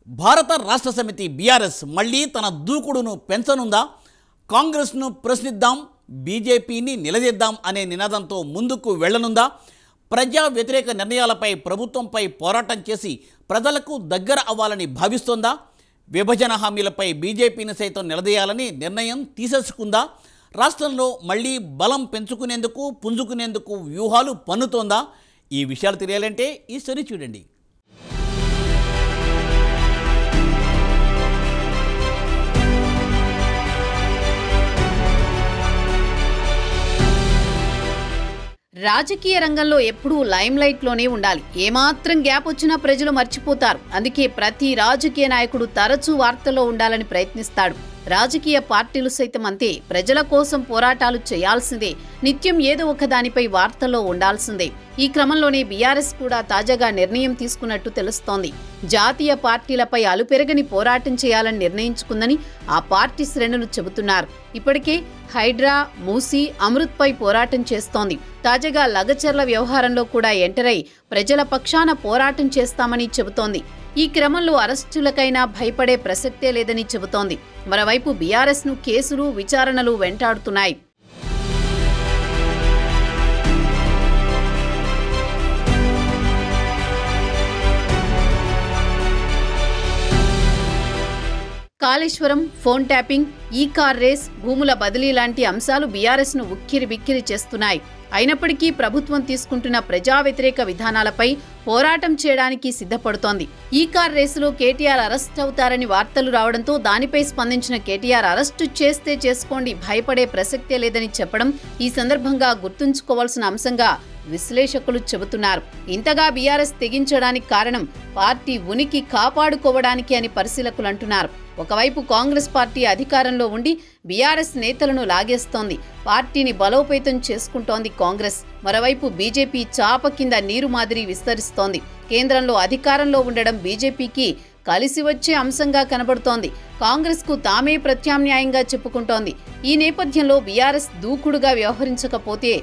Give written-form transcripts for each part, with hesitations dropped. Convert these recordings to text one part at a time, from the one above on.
భారత రాష్ట్ర సమితి బీఆర్ఎస్ మళ్ళీ తన దూకుడును పెంచనుందా? కాంగ్రెస్ను ప్రశ్నిద్దాం, బీజేపీని నిలదీద్దాం అనే నినాదంతో ముందుకు వెళ్లనుందా? ప్రజా వ్యతిరేక నిర్ణయాలపై ప్రభుత్వంపై పోరాటం చేసి ప్రజలకు దగ్గర అవ్వాలని భావిస్తోందా? విభజన హామీలపై బీజేపీని సైతం నిలదీయాలని నిర్ణయం తీసేసుకుందా? రాష్ట్రంలో మళ్ళీ బలం పెంచుకునేందుకు పుంజుకునేందుకు వ్యూహాలు పన్నుతోందా? ఈ విషయాలు తెలియాలంటే ఈ స్టోరీ చూడండి. రాజకీయ రంగంలో ఎప్పుడూ లైమ్ లైట్లోనే ఉండాలి. ఏమాత్రం గ్యాప్ వచ్చినా ప్రజలు మర్చిపోతారు. అందుకే ప్రతి రాజకీయ నాయకుడు తరచూ వార్తల్లో ఉండాలని ప్రయత్నిస్తాడు. రాజకీయ పార్టీలు సైతం అంతే. ప్రజల కోసం పోరాటాలు చేయాల్సిందే. నిత్యం ఏదో ఒక దానిపై వార్తల్లో ఉండాల్సిందే. ఈ క్రమంలోనే బీఆర్ఎస్ కూడా తాజాగా నిర్ణయం తీసుకున్నట్టు తెలుస్తోంది. జాతీయ పార్టీలపై అలుపెరగని పోరాటం చేయాలని నిర్ణయించుకుందని ఆ పార్టీ శ్రేణులు చెబుతున్నారు. ఇప్పటికే హైడ్రా, మూసీ, అమృత్పై పోరాటం చేస్తోంది. తాజాగా లగచర్ల వ్యవహారంలో కూడా ఎంటరై ప్రజల పక్షాన పోరాటం చేస్తామని చెబుతోంది. ఈ క్రమంలో అరెస్టులకైనా భయపడే ప్రసక్తే లేదని చెబుతోంది. మరోవైపు బీఆర్ఎస్ను కేసులు, విచారణలు వెంటాడుతున్నాయి. కాళేశ్వరం, ఫోన్ ట్యాపింగ్, ఈ కార్ రేస్, భూముల బదిలీ లాంటి అంశాలు బీఆర్ఎస్ను ఉక్కిరి బిక్కిరి చేస్తున్నాయి. అయినప్పటికీ ప్రభుత్వం తీసుకుంటున్న ప్రజా వ్యతిరేక విధానాలపై పోరాటం చేయడానికి సిద్ధపడుతోంది. ఈ కార్ రేసులో కేటీఆర్ అరెస్ట్ అవుతారని వార్తలు రావడంతో దానిపై స్పందించిన కేటీఆర్ అరెస్టు చేస్తే చేసుకోండి, భయపడే ప్రసక్తే లేదని చెప్పడం ఈ సందర్భంగా గుర్తుంచుకోవాల్సిన అంశంగా విశ్లేషకులు చెబుతున్నారు. ఇంతగా బీఆర్ఎస్ తెగించడానికి కారణం పార్టీ ఉనికి కాపాడుకోవడానికి అని పరిశీలకులు అంటున్నారు. ఒకవైపు కాంగ్రెస్ పార్టీ అధికారంలో ఉండి బీఆర్ఎస్ నేతలను లాగేస్తోంది. పార్టీని బలోపేతం చేసుకుంటోంది కాంగ్రెస్. మరోవైపు బీజేపీ చాప కింద నీరు మాదిరి విస్తరిస్తోంది. కేంద్రంలో అధికారంలో ఉండడం బీజేపీకి కలిసి వచ్చే అంశంగా కనబడుతోంది. కాంగ్రెస్కు తామే ప్రత్యామ్నాయంగా చెప్పుకుంటోంది. ఈ నేపథ్యంలో బీఆర్ఎస్ దూకుడుగా వ్యవహరించకపోతే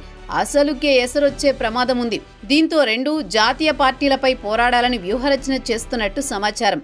అసలుకే ఎసరొచ్చే ప్రమాదం ఉంది. దీంతో రెండు జాతీయ పార్టీలపై పోరాడాలని వ్యూహరచన చేస్తున్నట్టు సమాచారం.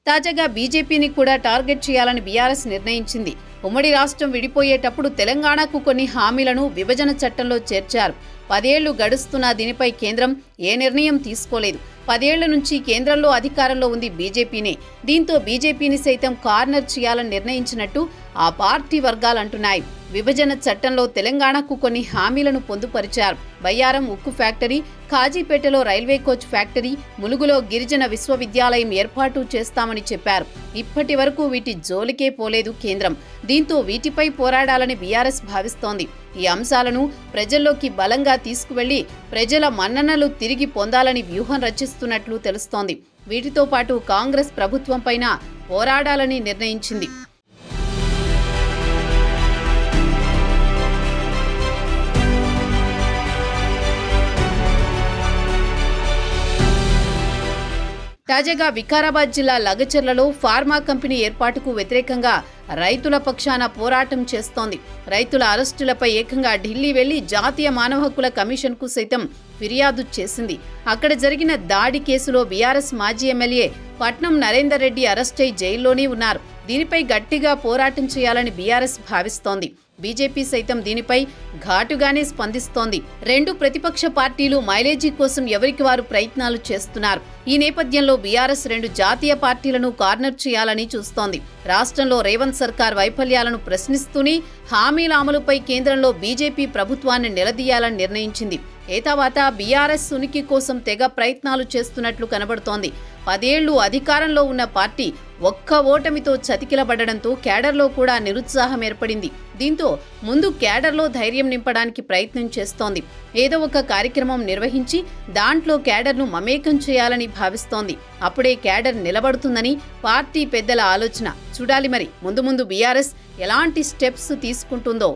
తాజాగా బీజేపీని కూడా టార్గెట్ చేయాలని బీఆర్ఎస్ నిర్ణయించింది. ఉమ్మడి రాష్ట్రం విడిపోయేటప్పుడు తెలంగాణకు కొన్ని హామీలను విభజన చట్టంలో చేర్చారు. 10 ఏళ్లు గడుస్తున్నా దీనిపై కేంద్రం ఏ నిర్ణయం తీసుకోలేదు. 10 ఏళ్ల నుంచి కేంద్రంలో అధికారంలో ఉంది బీజేపీనే. దీంతో బీజేపీని సైతం కార్నర్ చేయాలని నిర్ణయించినట్టు ఆ పార్టీ వర్గాలు అంటున్నాయి. విభజన చట్టంలో తెలంగాణకు కొన్ని హామీలను పొందుపరిచారు. బయ్యారం ఉక్కు ఫ్యాక్టరీ, కాజీపేటలో రైల్వే కోచ్ ఫ్యాక్టరీ, ములుగులో గిరిజన విశ్వవిద్యాలయం ఏర్పాటు చేస్తామని చెప్పారు. ఇప్పటి వరకు వీటి జోలికే పోలేదు కేంద్రం. దీంతో వీటిపై పోరాడాలని బీఆర్ఎస్ భావిస్తోంది. ఈ అంశాలను ప్రజల్లోకి బలంగా తీసుకువెళ్లి ప్రజల మన్ననలు తిరిగి పొందాలని వ్యూహం రచిస్తున్నట్లు తెలుస్తోంది. వీటితో పాటు కాంగ్రెస్ ప్రభుత్వంపైన పోరాడాలని నిర్ణయించింది. తాజాగా వికారాబాద్ జిల్లా లగచర్లలో ఫార్మా కంపెనీ ఏర్పాటుకు వ్యతిరేకంగా రైతుల పక్షాన పోరాటం చేస్తోంది. రైతుల అరెస్టులపై ఏకంగా ఢిల్లీ వెళ్లి జాతీయ మానవ హక్కుల కమిషన్కు సైతం ఫిర్యాదు చేసింది. అక్కడ జరిగిన దాడి కేసులో బీఆర్ఎస్ మాజీ ఎమ్మెల్యే పట్నం నరేందర్ రెడ్డి అరెస్టై జైల్లోనే ఉన్నారు. దీనిపై గట్టిగా పోరాటం చేయాలని బీఆర్ఎస్ భావిస్తోంది. బీజేపీ సైతం దీనిపై ఘాటుగానే స్పందిస్తోంది. రెండు ప్రతిపక్ష పార్టీలు మైలేజీ కోసం ఎవరికి వారు ప్రయత్నాలు చేస్తున్నారు. ఈ నేపథ్యంలో బీఆర్ఎస్ రెండు జాతీయ పార్టీలను కార్నర్ చేయాలని చూస్తోంది. రాష్ట్రంలో రేవంత్ సర్కార్ వైఫల్యాలను ప్రశ్నిస్తూనే హామీల అమలుపై కేంద్రంలో బీజేపీ ప్రభుత్వాన్ని నిలదీయాలని నిర్ణయించింది. ఏతావాత బీఆర్ఎస్ ఉనికి కోసం తెగ ప్రయత్నాలు చేస్తున్నట్లు కనబడుతోంది. 10 ఏళ్లు అధికారంలో ఉన్న పార్టీ ఒక్క ఓటమితో చతికిలబడడంతో కేడర్లో కూడా నిరుత్సాహం ఏర్పడింది. దీంతో ముందు కేడర్లో ధైర్యం నింపడానికి ప్రయత్నం చేస్తోంది. ఏదో ఒక కార్యక్రమం నిర్వహించి దాంట్లో కేడర్ను మమేకం చేయాలని భావిస్తోంది. అప్పుడే కేడర్ నిలబడుతుందని పార్టీ పెద్దల ఆలోచన. చూడాలి మరి ముందు ముందు బీఆర్ఎస్ ఎలాంటి స్టెప్స్ తీసుకుంటుందో.